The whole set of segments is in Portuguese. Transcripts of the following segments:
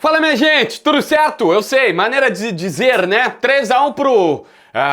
Fala, minha gente, tudo certo? Eu sei, maneira de dizer, né? 3-1 pro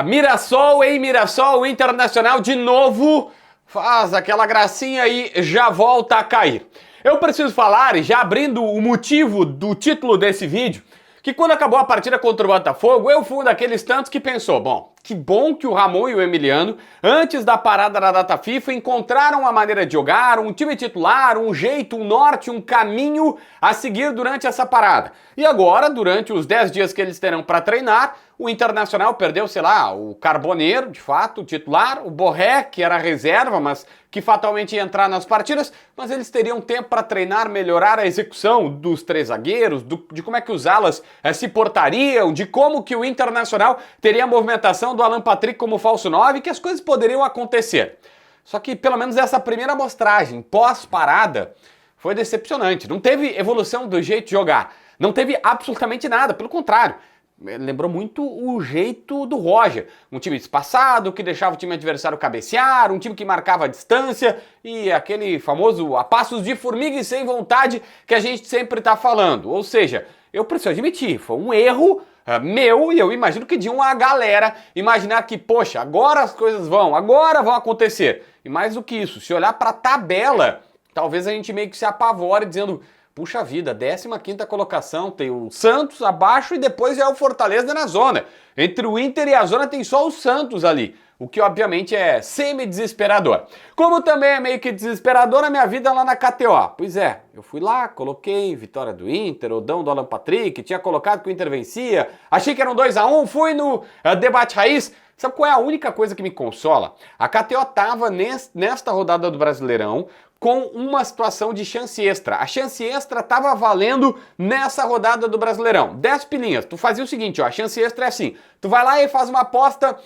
Mirassol, em Mirassol, o Internacional de novo faz aquela gracinha e já volta a cair. Eu preciso falar, e já abrindo o motivo do título desse vídeo, que quando acabou a partida contra o Botafogo, eu fui um daqueles tantos que pensou, que bom que o Ramon e o Emiliano, antes da parada da data FIFA, encontraram uma maneira de jogar, um time titular, um jeito, um norte, um caminho a seguir durante essa parada. E agora, durante os 10 dias que eles terão para treinar, o Internacional perdeu, sei lá, o Carboneiro, de fato, o titular, o Borré, que era reserva, mas que fatalmente ia entrar nas partidas, mas eles teriam tempo para treinar, melhorar a execução dos três zagueiros, de como é que os alas se portariam, de como que o Internacional teria a movimentação do Alan Patrick como falso 9, que as coisas poderiam acontecer. Só que pelo menos essa primeira amostragem, pós-parada, foi decepcionante. Não teve evolução do jeito de jogar. Não teve absolutamente nada, pelo contrário. Lembrou muito o jeito do Roger. Um time espaçado, que deixava o time adversário cabecear, um time que marcava a distância e aquele famoso a passos de formiga e sem vontade que a gente sempre está falando. Ou seja, eu preciso admitir, foi um erro meu, e eu imagino que de uma galera imaginar que, poxa, agora as coisas agora vão acontecer. E mais do que isso, se olhar para a tabela, talvez a gente meio que se apavore dizendo, puxa vida, 15ª colocação, tem o Santos abaixo e depois é o Fortaleza na zona. Entre o Inter e a zona tem só o Santos ali, o que obviamente é semi-desesperador. Como também é meio que desesperador a minha vida lá na KTO. Pois é, eu fui lá, coloquei vitória do Inter, odão do Alan Patrick, tinha colocado que o Inter vencia, achei que eram 2-1, fui no debate raiz. Sabe qual é a única coisa que me consola? A KTO tava nesta rodada do Brasileirão com uma situação de chance extra. A chance extra estava valendo nessa rodada do Brasileirão. 10 pilinhas. Tu fazia o seguinte, ó, a chance extra é assim. Tu vai lá e faz uma aposta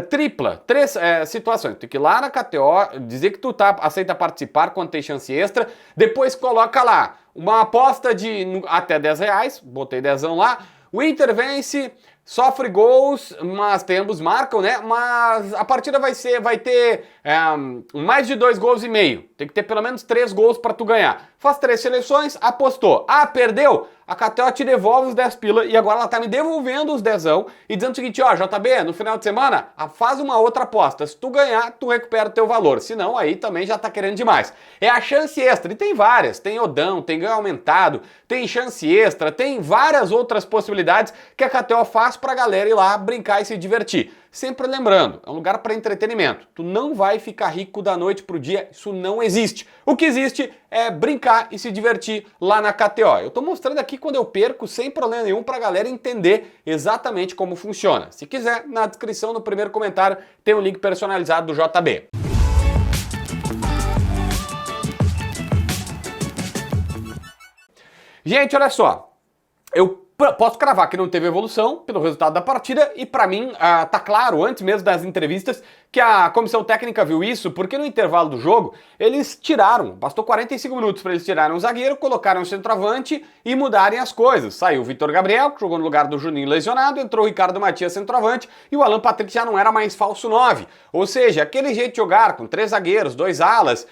tripla. 3 situações. Tu tem que ir lá na KTO, dizer que tu aceita participar quando tem chance extra. Depois coloca lá uma aposta de até R$10. Botei 10 lá. O Inter vence, sofre gols, mas ambos marcam, né? Mas a partida vai ter mais de 2,5 gols. Tem que ter pelo menos 3 gols para tu ganhar. Faz 3 seleções, apostou. Ah, perdeu? A KTO te devolve os 10 pila e agora ela tá me devolvendo os 10 e dizendo o seguinte, ó, JB, no final de semana, faz uma outra aposta. Se tu ganhar, tu recupera o teu valor. Se não, aí também já tá querendo demais. É a chance extra, e tem várias. Tem odão, tem ganho aumentado, tem chance extra, tem várias outras possibilidades que a KTO faz pra galera ir lá brincar e se divertir. Sempre lembrando, é um lugar para entretenimento. Tu não vai ficar rico da noite pro dia, isso não existe. O que existe é brincar e se divertir lá na KTO. Eu tô mostrando aqui quando eu perco sem problema nenhum pra galera entender exatamente como funciona. Se quiser, na descrição, no primeiro comentário, tem um link personalizado do JB. Gente, olha só. Eu posso cravar que não teve evolução pelo resultado da partida e pra mim tá claro, antes mesmo das entrevistas, que a comissão técnica viu isso porque no intervalo do jogo eles tiraram, bastou 45 minutos para eles tirarem o zagueiro, colocaram o centroavante e mudarem as coisas. Saiu o Vitor Gabriel, que jogou no lugar do Juninho lesionado, entrou o Ricardo Matias centroavante e o Alan Patrick já não era mais falso 9. Ou seja, aquele jeito de jogar com 3 zagueiros, 2 alas,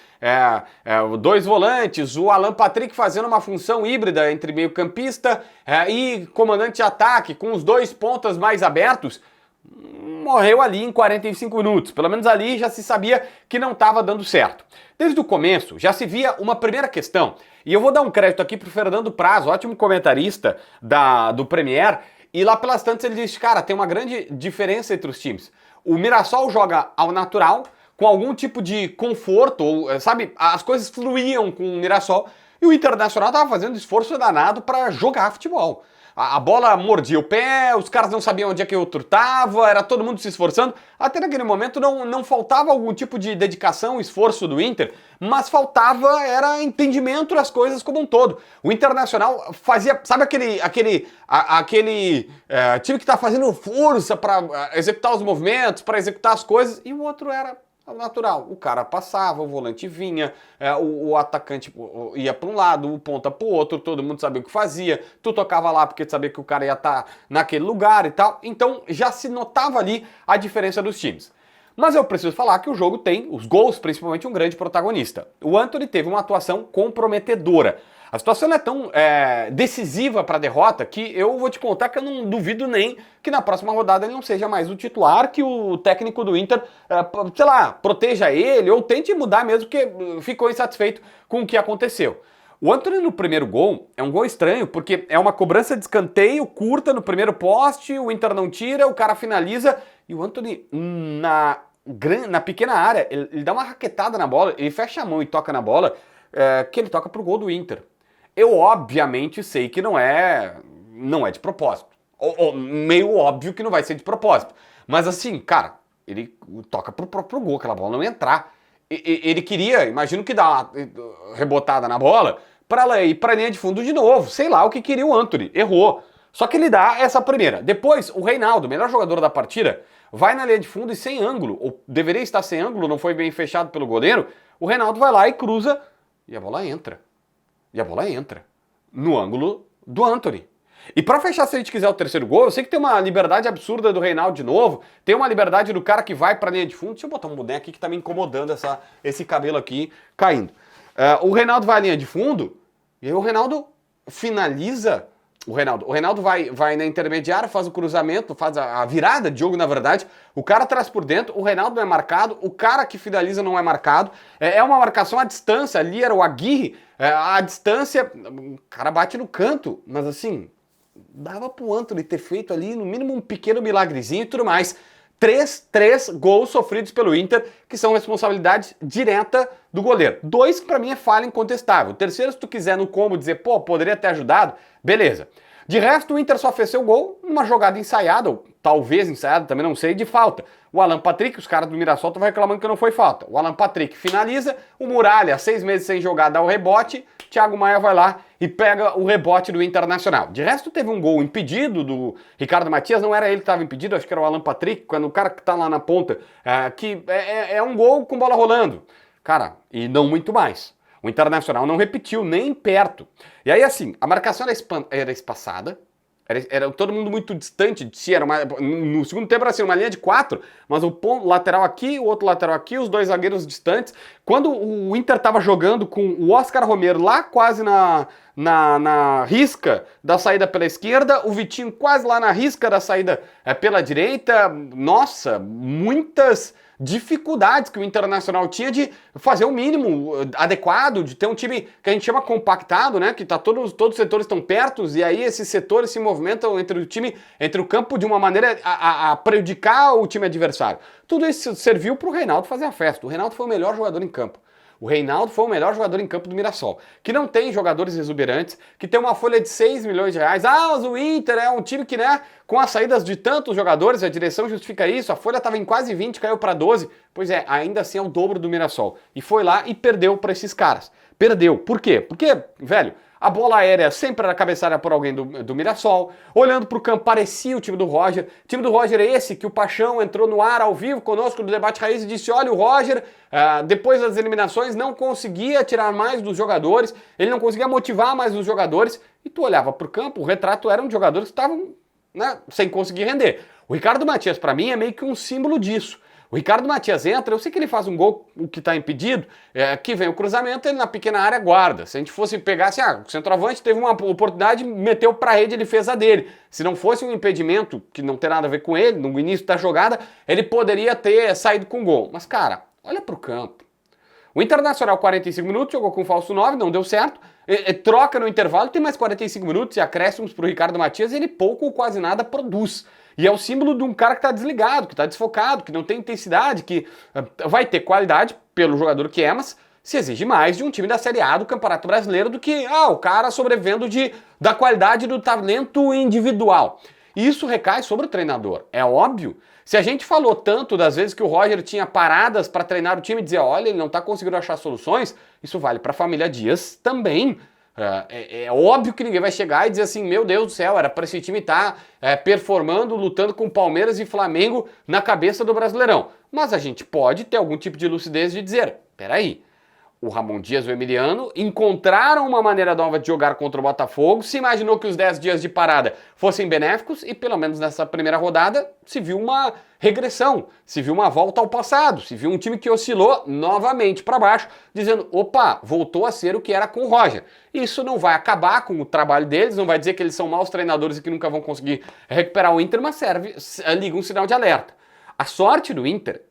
2 volantes, o Alan Patrick fazendo uma função híbrida entre meio campista e comandante de ataque, com os 2 pontas mais abertos, morreu ali em 45 minutos. Pelo menos ali já se sabia que não estava dando certo. Desde o começo já se via uma primeira questão, e eu vou dar um crédito aqui pro Fernando Praz, ótimo comentarista do Premier, e lá pelas tantas ele disse, cara, tem uma grande diferença entre os times. O Mirassol joga ao natural, com algum tipo de conforto, ou, sabe, as coisas fluíam com o Mirassol, e o Internacional estava fazendo esforço danado para jogar futebol. A bola mordia o pé, os caras não sabiam onde é que o outro estava, era todo mundo se esforçando. Até naquele momento não faltava algum tipo de dedicação, esforço do Inter, mas faltava era entendimento das coisas como um todo. O Internacional fazia, sabe aquele time que está fazendo força para executar os movimentos, para executar as coisas, e o outro era natural. O cara passava, o volante vinha, o atacante ia para um lado, o ponta para o outro, todo mundo sabia o que fazia, tu tocava lá porque tu sabia que o cara ia estar naquele lugar e tal. Então já se notava ali a diferença dos times. Mas eu preciso falar que o jogo tem, os gols principalmente, um grande protagonista. O Antony teve uma atuação comprometedora. A situação é tão decisiva para a derrota que eu vou te contar que eu não duvido nem que na próxima rodada ele não seja mais o titular, que o técnico do Inter, sei lá, proteja ele ou tente mudar mesmo, porque ficou insatisfeito com o que aconteceu. O Antony no primeiro gol é um gol estranho, porque é uma cobrança de escanteio curta no primeiro poste, o Inter não tira, o cara finaliza e o Antony na pequena área, ele dá uma raquetada na bola, ele fecha a mão e toca na bola, que ele toca pro gol do Inter. Eu obviamente sei que não é de propósito. Ou meio óbvio que não vai ser de propósito. Mas assim, cara, ele toca pro próprio gol, aquela bola não ia entrar. Ele queria, imagino que dá uma rebotada na bola para ela ir pra linha de fundo de novo. Sei lá o que queria o Antony. Errou. Só que ele dá essa primeira. Depois, o Reinaldo, melhor jogador da partida, vai na linha de fundo e sem ângulo, ou deveria estar sem ângulo, não foi bem fechado pelo goleiro. O Reinaldo vai lá e cruza e a bola entra. E a bola entra no ângulo do Antony. E pra fechar, se a gente quiser o terceiro gol, eu sei que tem uma liberdade absurda do Reinaldo de novo, tem uma liberdade do cara que vai pra linha de fundo. Deixa eu botar um boneco aqui que tá me incomodando esse cabelo aqui caindo. O Reinaldo vai à linha de fundo e aí o Reinaldo finaliza. O Reinaldo vai na intermediária, faz o cruzamento, faz a virada de jogo, na verdade. O cara traz por dentro, o Reinaldo não é marcado, o cara que finaliza não é marcado. É uma marcação à distância, ali era o Aguirre, à distância, o cara bate no canto, mas assim, dava pro Antony ter feito ali, no mínimo, um pequeno milagrezinho e tudo mais. Três gols sofridos pelo Inter, que são responsabilidade direta do goleiro. 2 que pra mim é falha incontestável. O terceiro, se tu quiser no combo dizer, pô, poderia ter ajudado, beleza. De resto, o Inter só fez seu gol numa jogada ensaiada, ou talvez ensaiada, também não sei, de falta. O Alan Patrick, os caras do Mirassol estão reclamando que não foi falta. O Alan Patrick finaliza, o Muralha, 6 meses sem jogar, dá o rebote, Thiago Maia vai lá e pega o rebote do Internacional. De resto, teve um gol impedido do Ricardo Matias, não era ele que estava impedido, acho que era o Alan Patrick, quando o cara que tá lá na ponta, que é um gol com bola rolando. Cara, e não muito mais. O Internacional não repetiu nem perto. E aí, assim, a marcação era espaçada, era todo mundo muito distante de si, no segundo tempo era assim, uma linha de 4, mas o ponto lateral aqui, o outro lateral aqui, os dois zagueiros distantes. Quando o Inter estava jogando com o Oscar Romero lá quase na risca da saída pela esquerda, o Vitinho quase lá na risca da saída pela direita, nossa, muitas dificuldades que o Internacional tinha de fazer o mínimo adequado, de ter um time que a gente chama compactado, né? Que tá todos os setores estão perto e aí esses setores se movimentam entre o campo de uma maneira a prejudicar o time adversário. Tudo isso serviu para o Reinaldo fazer a festa. O Reinaldo foi o melhor jogador em campo. O Reinaldo foi o melhor jogador em campo do Mirassol, que não tem jogadores exuberantes, que tem uma folha de 6 milhões de reais. Ah, mas o Inter é um time que, né, com as saídas de tantos jogadores, a direção justifica isso, a folha estava em quase 20, caiu para 12. Pois é, ainda assim é o dobro do Mirassol. E foi lá e perdeu para esses caras. Perdeu. Por quê? Porque, velho, a bola aérea sempre era cabeçada por alguém do Mirassol. Olhando para o campo, parecia o time do Roger. O time do Roger é esse que o Paixão entrou no ar ao vivo conosco no Debate Raiz e disse, olha, o Roger, depois das eliminações, não conseguia tirar mais dos jogadores, ele não conseguia motivar mais os jogadores. E tu olhava para o campo, o retrato eram de jogadores que estavam, né, sem conseguir render. O Ricardo Matias, para mim, é meio que um símbolo disso. O Ricardo Matias entra, eu sei que ele faz um gol, o que está impedido, que vem o cruzamento, ele na pequena área guarda. Se a gente fosse pegar assim, o centroavante teve uma oportunidade, meteu para a rede, ele fez a dele. Se não fosse um impedimento, que não tem nada a ver com ele, no início da jogada, ele poderia ter saído com gol. Mas, cara, olha para o campo. O Internacional, 45 minutos, jogou com falso 9, não deu certo. Troca no intervalo, tem mais 45 minutos e acréscimos para o Ricardo Matias, e ele pouco ou quase nada produz. E é o símbolo de um cara que está desligado, que está desfocado, que não tem intensidade, que vai ter qualidade pelo jogador que é, mas se exige mais de um time da Série A do Campeonato Brasileiro do que o cara sobrevivendo da qualidade do talento individual. E isso recai sobre o treinador, é óbvio. Se a gente falou tanto das vezes que o Roger tinha paradas para treinar o time e dizer, olha, ele não está conseguindo achar soluções, isso vale para a família Dias também. É óbvio que ninguém vai chegar e dizer assim, meu Deus do céu, era para esse time estar performando, lutando com Palmeiras e Flamengo na cabeça do Brasileirão. Mas a gente pode ter algum tipo de lucidez de dizer, peraí, o Ramon Dias, o Emiliano, encontraram uma maneira nova de jogar contra o Botafogo, se imaginou que os 10 dias de parada fossem benéficos e pelo menos nessa primeira rodada se viu uma regressão, se viu uma volta ao passado, se viu um time que oscilou novamente para baixo, dizendo, opa, voltou a ser o que era com o Roger. Isso não vai acabar com o trabalho deles, não vai dizer que eles são maus treinadores e que nunca vão conseguir recuperar o Inter, mas liga um sinal de alerta. A sorte do Inter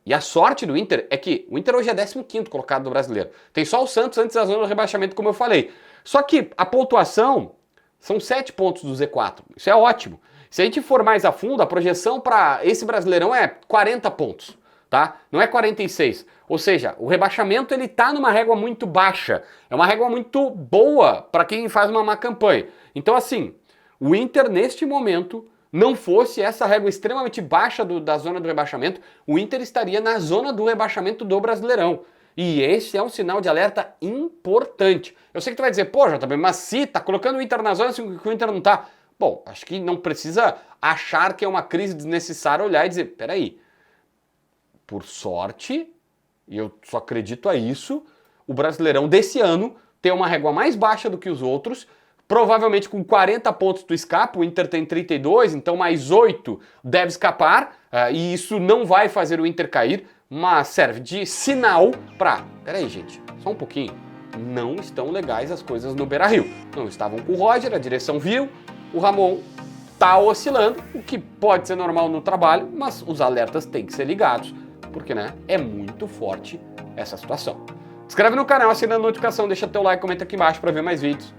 é que o Inter hoje é 15º colocado do Brasileiro. Tem só o Santos antes da zona do rebaixamento, como eu falei. Só que a pontuação são 7 pontos do Z4. Isso é ótimo. Se a gente for mais a fundo, a projeção para esse Brasileirão é 40 pontos, tá? Não é 46. Ou seja, o rebaixamento ele tá numa régua muito baixa. É uma régua muito boa para quem faz uma má campanha. Então assim, o Inter neste momento, não fosse essa régua extremamente baixa da zona do rebaixamento, o Inter estaria na zona do rebaixamento do Brasileirão. E esse é um sinal de alerta importante. Eu sei que tu vai dizer, pô, JB, mas se tá colocando o Inter na zona, assim que o Inter não tá. Bom, acho que não precisa achar que é uma crise desnecessária olhar e dizer, peraí, por sorte, e eu só acredito a isso, o Brasileirão desse ano tem uma régua mais baixa do que os outros. Provavelmente com 40 pontos tu escapa, o Inter tem 32, então mais 8 deve escapar, e isso não vai fazer o Inter cair, mas serve de sinal para... Peraí, gente, só um pouquinho. Não estão legais as coisas no Beira-Rio. Não estavam com o Roger, a direção viu, o Ramon tá oscilando, o que pode ser normal no trabalho, mas os alertas têm que ser ligados, porque, né, é muito forte essa situação. Se inscreve no canal, assina a notificação, deixa teu like, comenta aqui embaixo para ver mais vídeos.